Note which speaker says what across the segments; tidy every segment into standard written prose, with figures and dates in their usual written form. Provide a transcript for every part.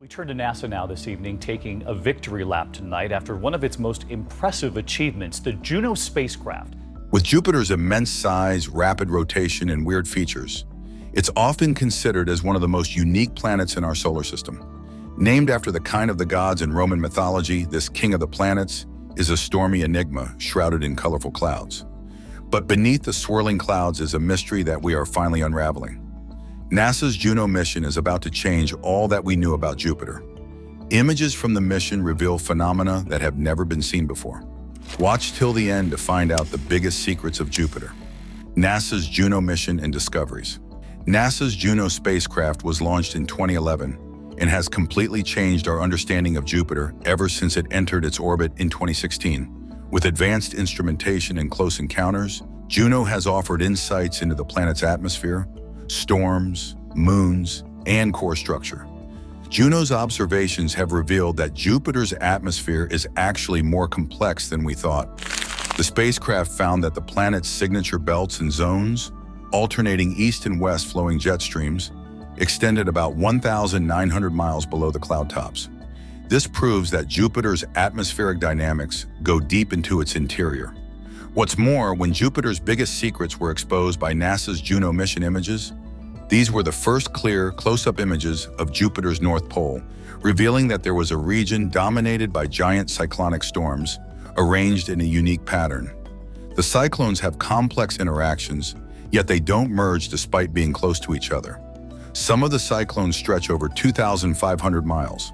Speaker 1: We turn to NASA now this evening, taking a victory lap tonight after one of its most impressive achievements, the Juno spacecraft.
Speaker 2: With Jupiter's immense size, rapid rotation, and weird features, it's often considered as one of the most unique planets in our solar system. Named after the kind of the gods in Roman mythology, this king of the planets is a stormy enigma shrouded in colorful clouds. But beneath the swirling clouds is a mystery that we are finally unraveling. NASA's Juno mission is about to change all that we knew about Jupiter. Images from the mission reveal phenomena that have never been seen before. Watch till the end to find out the biggest secrets of Jupiter. NASA's Juno mission and discoveries. NASA's Juno spacecraft was launched in 2011 and has completely changed our understanding of Jupiter ever since it entered its orbit in 2016. With advanced instrumentation and close encounters, Juno has offered insights into the planet's atmosphere, storms, moons, and core structure. Juno's observations have revealed that Jupiter's atmosphere is actually more complex than we thought. The spacecraft found that the planet's signature belts and zones, alternating east and west flowing jet streams, extended about 1,900 miles below the cloud tops. This proves that Jupiter's atmospheric dynamics go deep into its interior. What's more, when Jupiter's biggest secrets were exposed by NASA's Juno mission images, these were the first clear, close-up images of Jupiter's North Pole, revealing that there was a region dominated by giant cyclonic storms, arranged in a unique pattern. The cyclones have complex interactions, yet they don't merge despite being close to each other. Some of the cyclones stretch over 2,500 miles.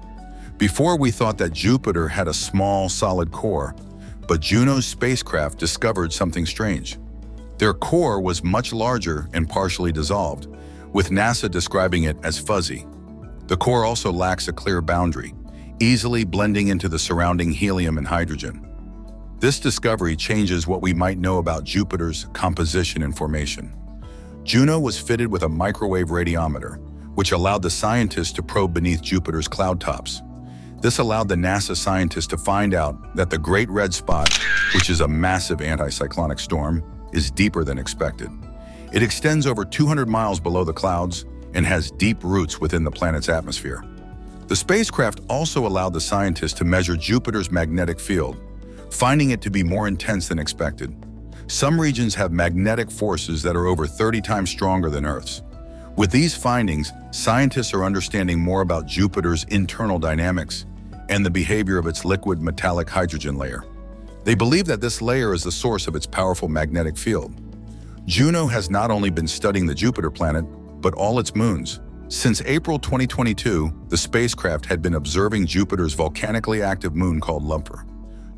Speaker 2: Before, we thought that Jupiter had a small, solid core, but Juno's spacecraft discovered something strange. Their core was much larger and partially dissolved, with NASA describing it as fuzzy. The core also lacks a clear boundary, easily blending into the surrounding helium and hydrogen. This discovery changes what we might know about Jupiter's composition and formation. Juno was fitted with a microwave radiometer, which allowed the scientists to probe beneath Jupiter's cloud tops. This allowed the NASA scientists to find out that the Great Red Spot, which is a massive anticyclonic storm, is deeper than expected. It extends over 200 miles below the clouds and has deep roots within the planet's atmosphere. The spacecraft also allowed the scientists to measure Jupiter's magnetic field, finding it to be more intense than expected. Some regions have magnetic forces that are over 30 times stronger than Earth's. With these findings, scientists are understanding more about Jupiter's internal dynamics and the behavior of its liquid metallic hydrogen layer. They believe that this layer is the source of its powerful magnetic field. Juno has not only been studying the Jupiter planet, but all its moons. Since April 2022, the spacecraft had been observing Jupiter's volcanically active moon called Lumper.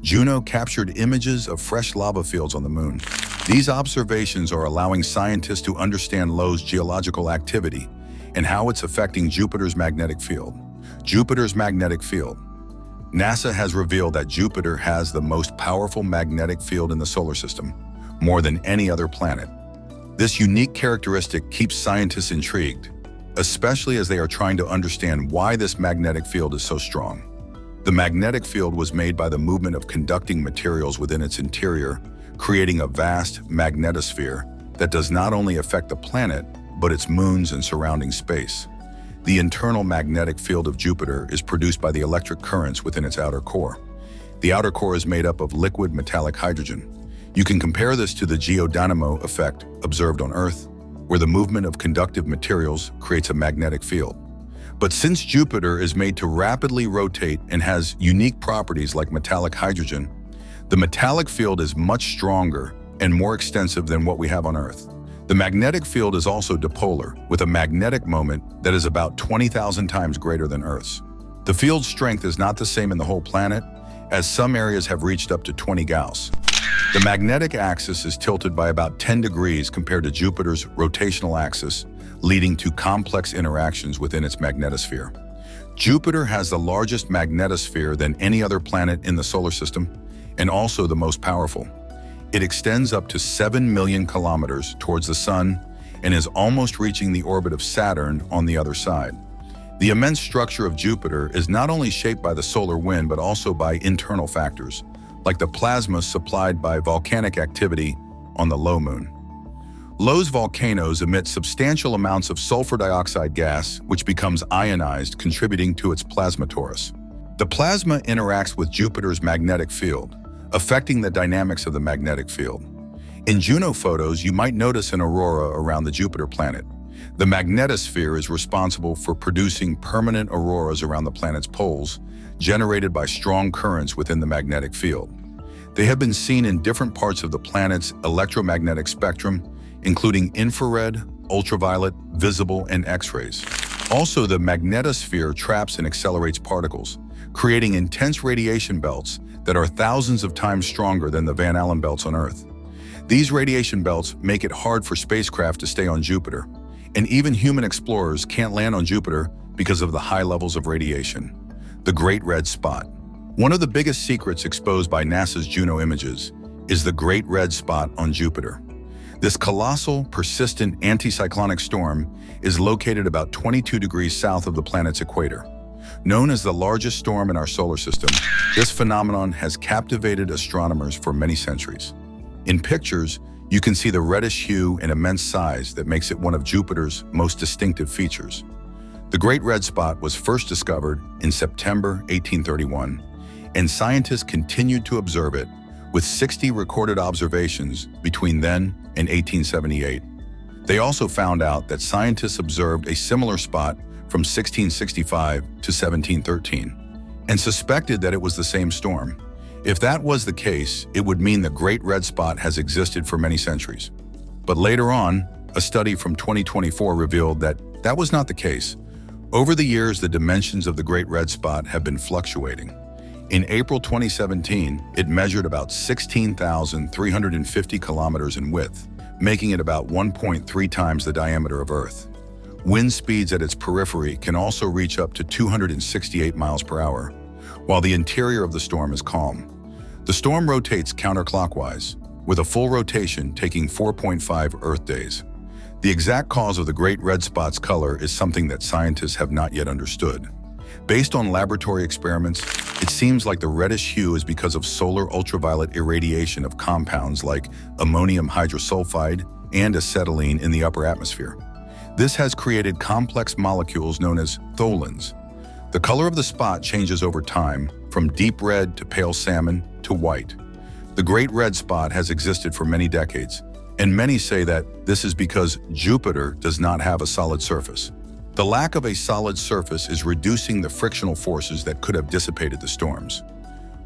Speaker 2: Juno captured images of fresh lava fields on the moon. These observations are allowing scientists to understand LO's geological activity and how it's affecting Jupiter's magnetic field. Jupiter's magnetic field. NASA has revealed that Jupiter has the most powerful magnetic field in the solar system, more than any other planet. This unique characteristic keeps scientists intrigued, especially as they are trying to understand why this magnetic field is so strong. The magnetic field was made by the movement of conducting materials within its interior, creating a vast magnetosphere that does not only affect the planet, but its moons and surrounding space. The internal magnetic field of Jupiter is produced by the electric currents within its outer core. The outer core is made up of liquid metallic hydrogen. You can compare this to the geodynamo effect observed on Earth, where the movement of conductive materials creates a magnetic field. But since Jupiter is made to rapidly rotate and has unique properties like metallic hydrogen, the metallic field is much stronger and more extensive than what we have on Earth. The magnetic field is also dipolar, with a magnetic moment that is about 20,000 times greater than Earth's. The field's strength is not the same in the whole planet, as some areas have reached up to 20 Gauss. The magnetic axis is tilted by about 10 degrees compared to Jupiter's rotational axis, leading to complex interactions within its magnetosphere. Jupiter has the largest magnetosphere than any other planet in the solar system, and also the most powerful. It extends up to 7 million kilometers towards the Sun and is almost reaching the orbit of Saturn on the other side. The immense structure of Jupiter is not only shaped by the solar wind, but also by internal factors, like the plasma supplied by volcanic activity on the low moon. Lo's volcanoes emit substantial amounts of sulfur dioxide gas, which becomes ionized, contributing to its plasma torus. The plasma interacts with Jupiter's magnetic field, affecting the dynamics of the magnetic field. In Juno photos, you might notice an aurora around the Jupiter planet. The magnetosphere is responsible for producing permanent auroras around the planet's poles, generated by strong currents within the magnetic field. They have been seen in different parts of the planet's electromagnetic spectrum, including infrared, ultraviolet, visible, and X-rays. Also, the magnetosphere traps and accelerates particles, creating intense radiation belts that are thousands of times stronger than the Van Allen belts on Earth. These radiation belts make it hard for spacecraft to stay on Jupiter, and even human explorers can't land on Jupiter because of the high levels of radiation. The Great Red Spot. One of the biggest secrets exposed by NASA's Juno images is the Great Red Spot on Jupiter. This colossal, persistent anticyclonic storm is located about 22 degrees south of the planet's equator. Known as the largest storm in our solar system, this phenomenon has captivated astronomers for many centuries. In pictures, you can see the reddish hue and immense size that makes it one of Jupiter's most distinctive features. The Great Red Spot was first discovered in September 1831, and scientists continued to observe it, with 60 recorded observations between then and 1878. They also found out that scientists observed a similar spot from 1665 to 1713, and suspected that it was the same storm. If that was the case, it would mean the Great Red Spot has existed for many centuries. But later on, a study from 2024 revealed that that was not the case. Over the years, the dimensions of the Great Red Spot have been fluctuating. In April 2017, it measured about 16,350 kilometers in width, making it about 1.3 times the diameter of Earth. Wind speeds at its periphery can also reach up to 268 miles per hour, while the interior of the storm is calm. The storm rotates counterclockwise, with a full rotation taking 4.5 Earth days. The exact cause of the Great Red Spot's color is something that scientists have not yet understood. Based on laboratory experiments, it seems like the reddish hue is because of solar ultraviolet irradiation of compounds like ammonium hydrosulfide and acetylene in the upper atmosphere. This has created complex molecules known as tholins. The color of the spot changes over time, from deep red to pale salmon to white. The Great Red Spot has existed for many decades, and many say that this is because Jupiter does not have a solid surface. The lack of a solid surface is reducing the frictional forces that could have dissipated the storms.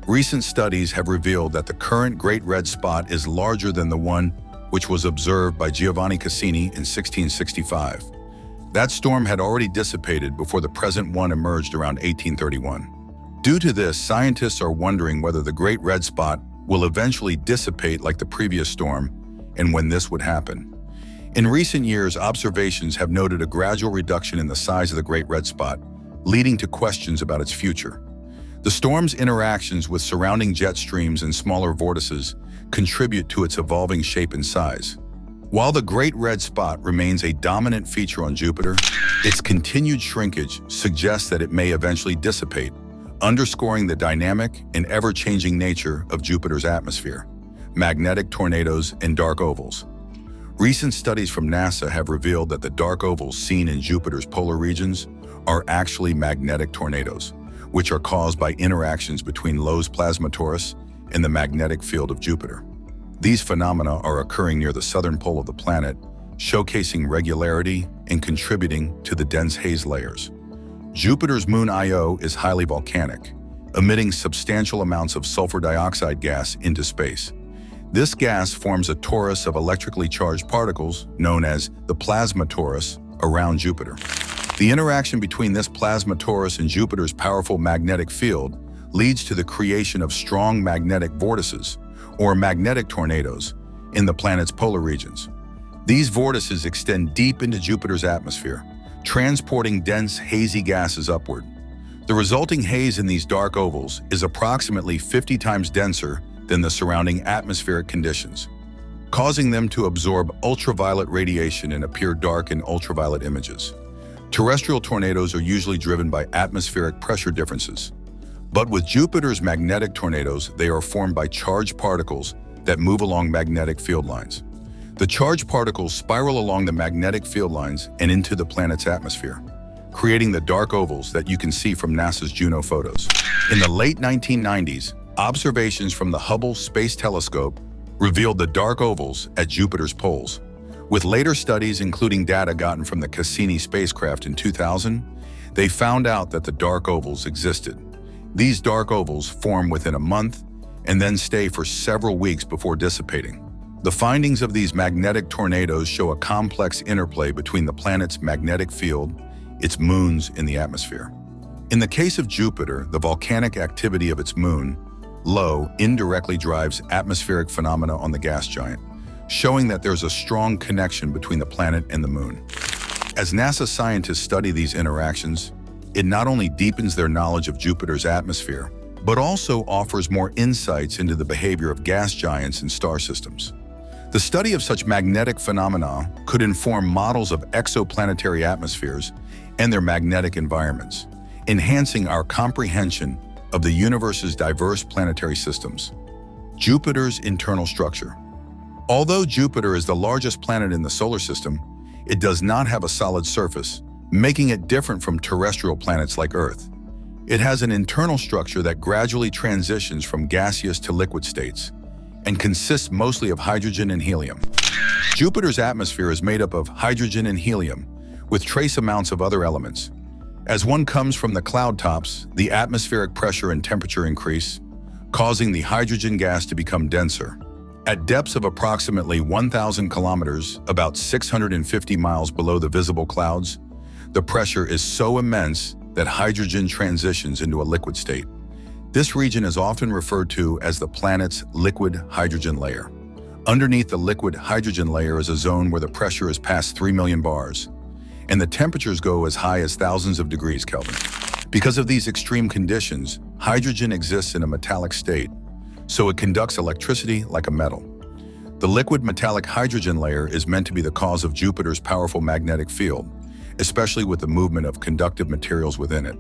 Speaker 2: Recent studies have revealed that the current Great Red Spot is larger than the one which was observed by Giovanni Cassini in 1665. That storm had already dissipated before the present one emerged around 1831. Due to this, scientists are wondering whether the Great Red Spot will eventually dissipate like the previous storm, and when this would happen. In recent years, observations have noted a gradual reduction in the size of the Great Red Spot, leading to questions about its future. The storm's interactions with surrounding jet streams and smaller vortices contribute to its evolving shape and size. While the Great Red Spot remains a dominant feature on Jupiter, its continued shrinkage suggests that it may eventually dissipate, underscoring the dynamic and ever-changing nature of Jupiter's atmosphere, magnetic tornadoes, and dark ovals. Recent studies from NASA have revealed that the dark ovals seen in Jupiter's polar regions are actually magnetic tornadoes, which are caused by interactions between Lo's plasma torus and the magnetic field of Jupiter. These phenomena are occurring near the southern pole of the planet, showcasing regularity and contributing to the dense haze layers. Jupiter's moon Io is highly volcanic, emitting substantial amounts of sulfur dioxide gas into space. This gas forms a torus of electrically charged particles known as the plasma torus around Jupiter. The interaction between this plasma torus and Jupiter's powerful magnetic field leads to the creation of strong magnetic vortices, or magnetic tornadoes, in the planet's polar regions. These vortices extend deep into Jupiter's atmosphere, transporting dense, hazy gases upward. The resulting haze in these dark ovals is approximately 50 times denser than the surrounding atmospheric conditions, causing them to absorb ultraviolet radiation and appear dark in ultraviolet images. Terrestrial tornadoes are usually driven by atmospheric pressure differences. But with Jupiter's magnetic tornadoes, they are formed by charged particles that move along magnetic field lines. The charged particles spiral along the magnetic field lines and into the planet's atmosphere, creating the dark ovals that you can see from NASA's Juno photos. In the late 1990s, observations from the Hubble Space Telescope revealed the dark ovals at Jupiter's poles. With later studies, including data gotten from the Cassini spacecraft in 2000, they found out that the dark ovals existed. These dark ovals form within a month and then stay for several weeks before dissipating. The findings of these magnetic tornadoes show a complex interplay between the planet's magnetic field, its moons in the atmosphere. In the case of Jupiter, the volcanic activity of its moon, Io, indirectly drives atmospheric phenomena on the gas giant, showing that there's a strong connection between the planet and the moon. As NASA scientists study these interactions, it not only deepens their knowledge of Jupiter's atmosphere, but also offers more insights into the behavior of gas giants and star systems. The study of such magnetic phenomena could inform models of exoplanetary atmospheres and their magnetic environments, enhancing our comprehension of the universe's diverse planetary systems. Jupiter's internal structure. Although Jupiter is the largest planet in the solar system, it does not have a solid surface, making it different from terrestrial planets like Earth. It has an internal structure that gradually transitions from gaseous to liquid states and consists mostly of hydrogen and helium. Jupiter's atmosphere is made up of hydrogen and helium, with trace amounts of other elements. As one comes from the cloud tops, the atmospheric pressure and temperature increase, causing the hydrogen gas to become denser. At depths of approximately 1,000 kilometers, about 650 miles below the visible clouds, the pressure is so immense that hydrogen transitions into a liquid state. This region is often referred to as the planet's liquid hydrogen layer. Underneath the liquid hydrogen layer is a zone where the pressure is past 3 million bars, and the temperatures go as high as thousands of degrees Kelvin. Because of these extreme conditions, hydrogen exists in a metallic state, so it conducts electricity like a metal. The liquid metallic hydrogen layer is meant to be the cause of Jupiter's powerful magnetic field, especially with the movement of conductive materials within it.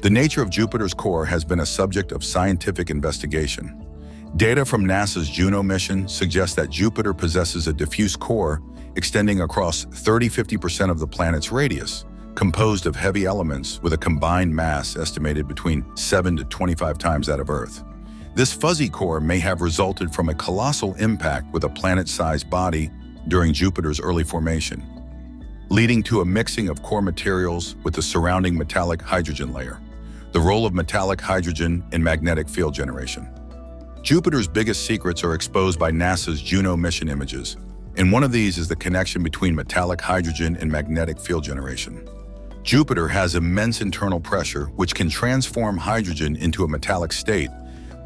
Speaker 2: The nature of Jupiter's core has been a subject of scientific investigation. Data from NASA's Juno mission suggests that Jupiter possesses a diffuse core extending across 30–50% of the planet's radius, composed of heavy elements with a combined mass estimated between 7 to 25 times that of Earth. This fuzzy core may have resulted from a colossal impact with a planet-sized body during Jupiter's early formation, leading to a mixing of core materials with the surrounding metallic hydrogen layer. The role of metallic hydrogen in magnetic field generation. Jupiter's biggest secrets are exposed by NASA's Juno mission images, and one of these is the connection between metallic hydrogen and magnetic field generation. Jupiter has immense internal pressure, which can transform hydrogen into a metallic state,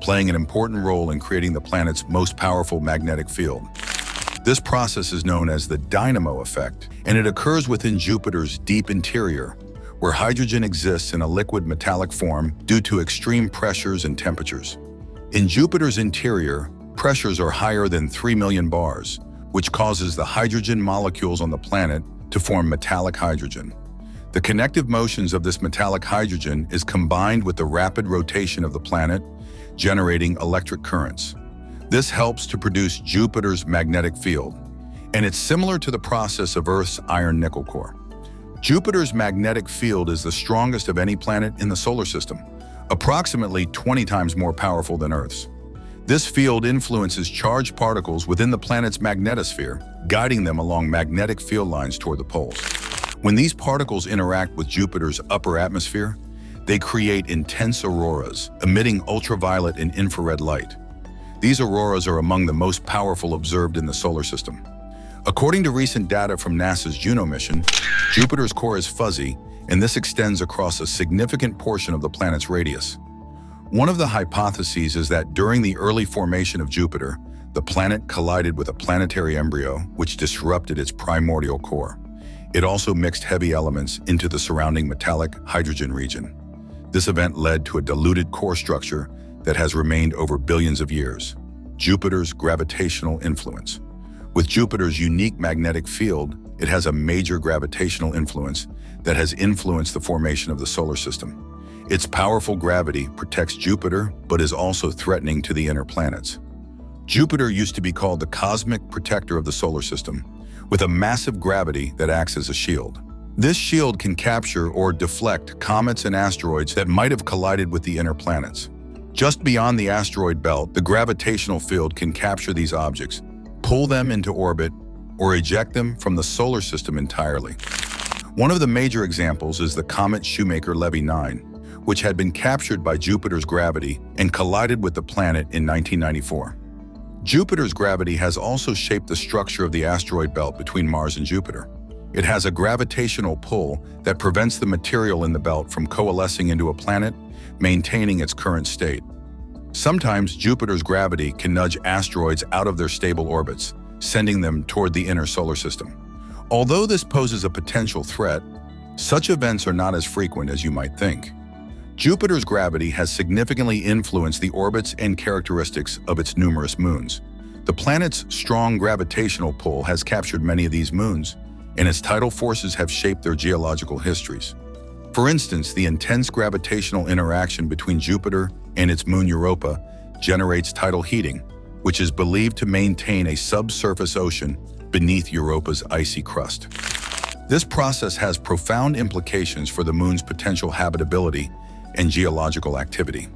Speaker 2: playing an important role in creating the planet's most powerful magnetic field. This process is known as the dynamo effect, and it occurs within Jupiter's deep interior, where hydrogen exists in a liquid metallic form due to extreme pressures and temperatures. In Jupiter's interior, pressures are higher than 3 million bars, which causes the hydrogen molecules on the planet to form metallic hydrogen. The connective motions of this metallic hydrogen is combined with the rapid rotation of the planet, generating electric currents. This helps to produce Jupiter's magnetic field, and it's similar to the process of Earth's iron-nickel core. Jupiter's magnetic field is the strongest of any planet in the solar system, approximately 20 times more powerful than Earth's. This field influences charged particles within the planet's magnetosphere, guiding them along magnetic field lines toward the poles. When these particles interact with Jupiter's upper atmosphere, they create intense auroras, emitting ultraviolet and infrared light. These auroras are among the most powerful observed in the solar system. According to recent data from NASA's Juno mission, Jupiter's core is fuzzy, and this extends across a significant portion of the planet's radius. One of the hypotheses is that during the early formation of Jupiter, the planet collided with a planetary embryo which disrupted its primordial core. It also mixed heavy elements into the surrounding metallic hydrogen region. This event led to a diluted core structure that has remained over billions of years. Jupiter's gravitational influence. With Jupiter's unique magnetic field, it has a major gravitational influence that has influenced the formation of the solar system. Its powerful gravity protects Jupiter, but is also threatening to the inner planets. Jupiter used to be called the cosmic protector of the solar system, with a massive gravity that acts as a shield. This shield can capture or deflect comets and asteroids that might have collided with the inner planets. Just beyond the asteroid belt, the gravitational field can capture these objects, pull them into orbit, or eject them from the solar system entirely. One of the major examples is the comet Shoemaker-Levy 9, which had been captured by Jupiter's gravity and collided with the planet in 1994. Jupiter's gravity has also shaped the structure of the asteroid belt between Mars and Jupiter. It has a gravitational pull that prevents the material in the belt from coalescing into a planet, maintaining its current state. Sometimes Jupiter's gravity can nudge asteroids out of their stable orbits, sending them toward the inner solar system. Although this poses a potential threat, such events are not as frequent as you might think. Jupiter's gravity has significantly influenced the orbits and characteristics of its numerous moons. The planet's strong gravitational pull has captured many of these moons, and its tidal forces have shaped their geological histories. For instance, the intense gravitational interaction between Jupiter and its moon Europa generates tidal heating, which is believed to maintain a subsurface ocean beneath Europa's icy crust. This process has profound implications for the moon's potential habitability and geological activity.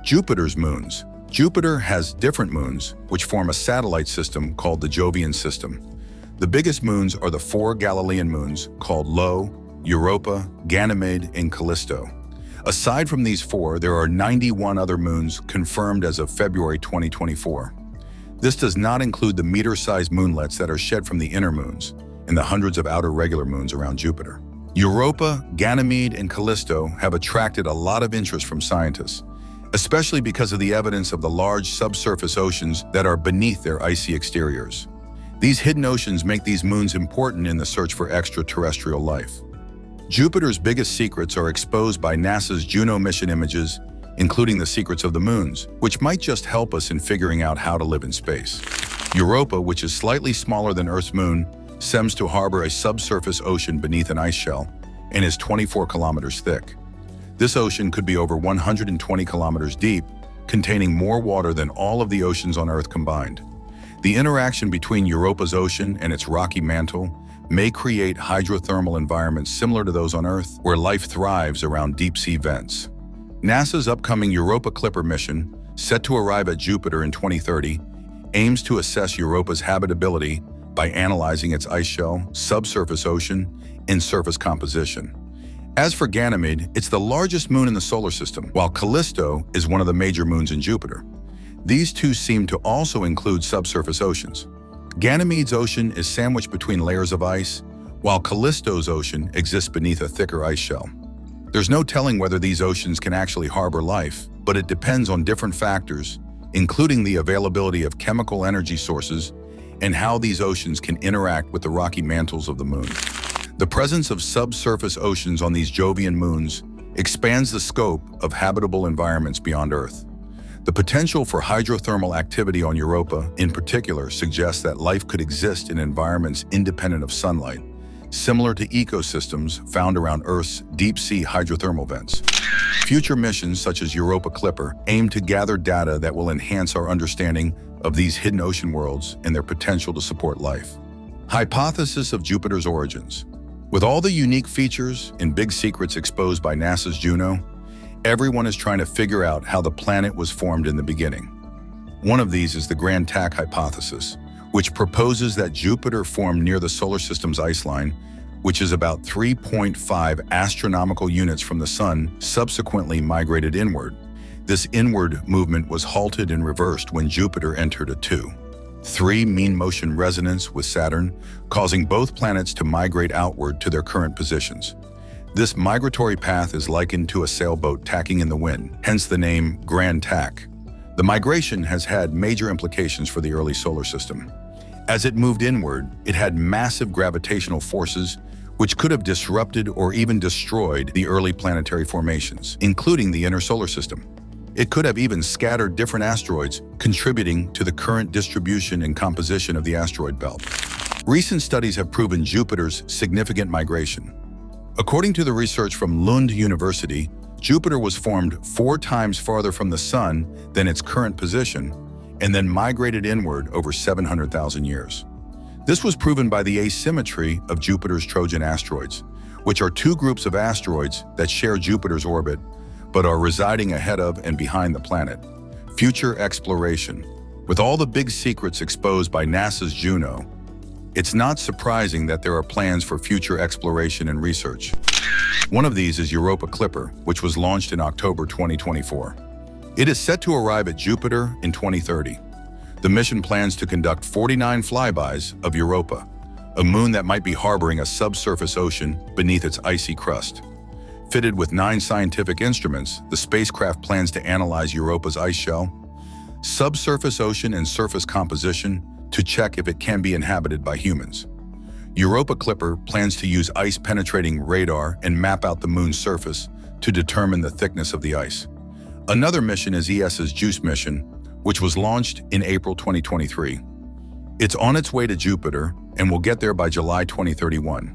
Speaker 2: Jupiter's moons. Jupiter has different moons, which form a satellite system called the Jovian system. The biggest moons are the 4 Galilean moons called Io, Europa, Ganymede, and Callisto. Aside from these 4, there are 91 other moons confirmed as of February 2024. This does not include the meter-sized moonlets that are shed from the inner moons and the hundreds of outer regular moons around Jupiter. Europa, Ganymede, and Callisto have attracted a lot of interest from scientists, especially because of the evidence of the large subsurface oceans that are beneath their icy exteriors. These hidden oceans make these moons important in the search for extraterrestrial life. Jupiter's biggest secrets are exposed by NASA's Juno mission images, including the secrets of the moons, which might just help us in figuring out how to live in space. Europa, which is slightly smaller than Earth's moon, seems to harbor a subsurface ocean beneath an ice shell and is 24 kilometers thick. This ocean could be over 120 kilometers deep, containing more water than all of the oceans on Earth combined. The interaction between Europa's ocean and its rocky mantle may create hydrothermal environments similar to those on Earth, where life thrives around deep-sea vents. NASA's upcoming Europa Clipper mission, set to arrive at Jupiter in 2030, aims to assess Europa's habitability by analyzing its ice shell, subsurface ocean, and surface composition. As for Ganymede, it's the largest moon in the solar system, while Callisto is one of the major moons in Jupiter. These two seem to also include subsurface oceans. Ganymede's ocean is sandwiched between layers of ice, while Callisto's ocean exists beneath a thicker ice shell. There's no telling whether these oceans can actually harbor life, but it depends on different factors, including the availability of chemical energy sources and how these oceans can interact with the rocky mantles of the moon. The presence of subsurface oceans on these Jovian moons expands the scope of habitable environments beyond Earth. The potential for hydrothermal activity on Europa, in particular, suggests that life could exist in environments independent of sunlight, similar to ecosystems found around Earth's deep-sea hydrothermal vents. Future missions such as Europa Clipper aim to gather data that will enhance our understanding of these hidden ocean worlds and their potential to support life. Hypothesis of Jupiter's origins. With all the unique features and big secrets exposed by NASA's Juno, everyone is trying to figure out how the planet was formed in the beginning. One of these is the Grand Tack hypothesis, which proposes that Jupiter formed near the solar system's ice line, which is about 3.5 astronomical units from the Sun, subsequently migrated inward. This inward movement was halted and reversed when Jupiter entered a 2.3 mean motion resonance with Saturn, causing both planets to migrate outward to their current positions. This migratory path is likened to a sailboat tacking in the wind, hence the name Grand Tack. The migration has had major implications for the early solar system. As it moved inward, it had massive gravitational forces which could have disrupted or even destroyed the early planetary formations, including the inner solar system. It could have even scattered different asteroids, contributing to the current distribution and composition of the asteroid belt. Recent studies have proven Jupiter's significant migration. According to the research from Lund University, Jupiter was formed 4 times farther from the Sun than its current position, and then migrated inward over 700,000 years. This was proven by the asymmetry of Jupiter's Trojan asteroids, which are two groups of asteroids that share Jupiter's orbit but are residing ahead of and behind the planet. Future exploration. With all the big secrets exposed by NASA's Juno, it's not surprising that there are plans for future exploration and research. One of these is Europa Clipper, which was launched in October 2024. It is set to arrive at Jupiter in 2030. The mission plans to conduct 49 flybys of Europa, a moon that might be harboring a subsurface ocean beneath its icy crust. Fitted with 9 scientific instruments, the spacecraft plans to analyze Europa's ice shell, subsurface ocean and surface composition to check if it can be inhabited by humans. Europa Clipper plans to use ice-penetrating radar and map out the moon's surface to determine the thickness of the ice. Another mission is ESA's JUICE mission, which was launched in April 2023. It's on its way to Jupiter and will get there by July 2031.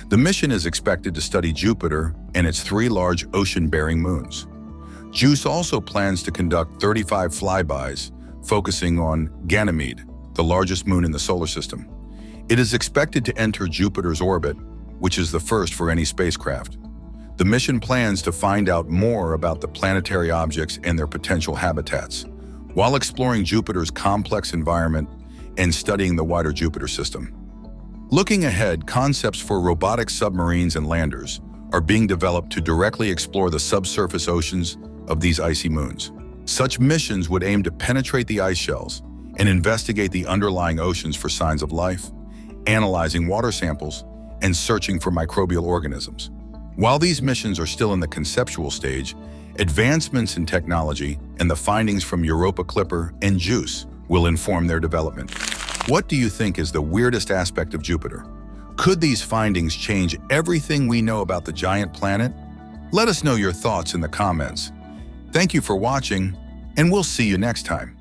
Speaker 2: The mission is expected to study Jupiter and its 3 large ocean-bearing moons. JUICE also plans to conduct 35 flybys, focusing on Ganymede, the largest moon in the solar system. It is expected to enter Jupiter's orbit, which is the first for any spacecraft. The mission plans to find out more about the planetary objects and their potential habitats, while exploring Jupiter's complex environment and studying the wider Jupiter system. Looking ahead, concepts for robotic submarines and landers are being developed to directly explore the subsurface oceans of these icy moons. Such missions would aim to penetrate the ice shells and investigate the underlying oceans for signs of life, analyzing water samples, and searching for microbial organisms. While these missions are still in the conceptual stage, advancements in technology and the findings from Europa Clipper and JUICE will inform their development. What do you think is the weirdest aspect of Jupiter? Could these findings change everything we know about the giant planet? Let us know your thoughts in the comments. Thank you for watching, and we'll see you next time.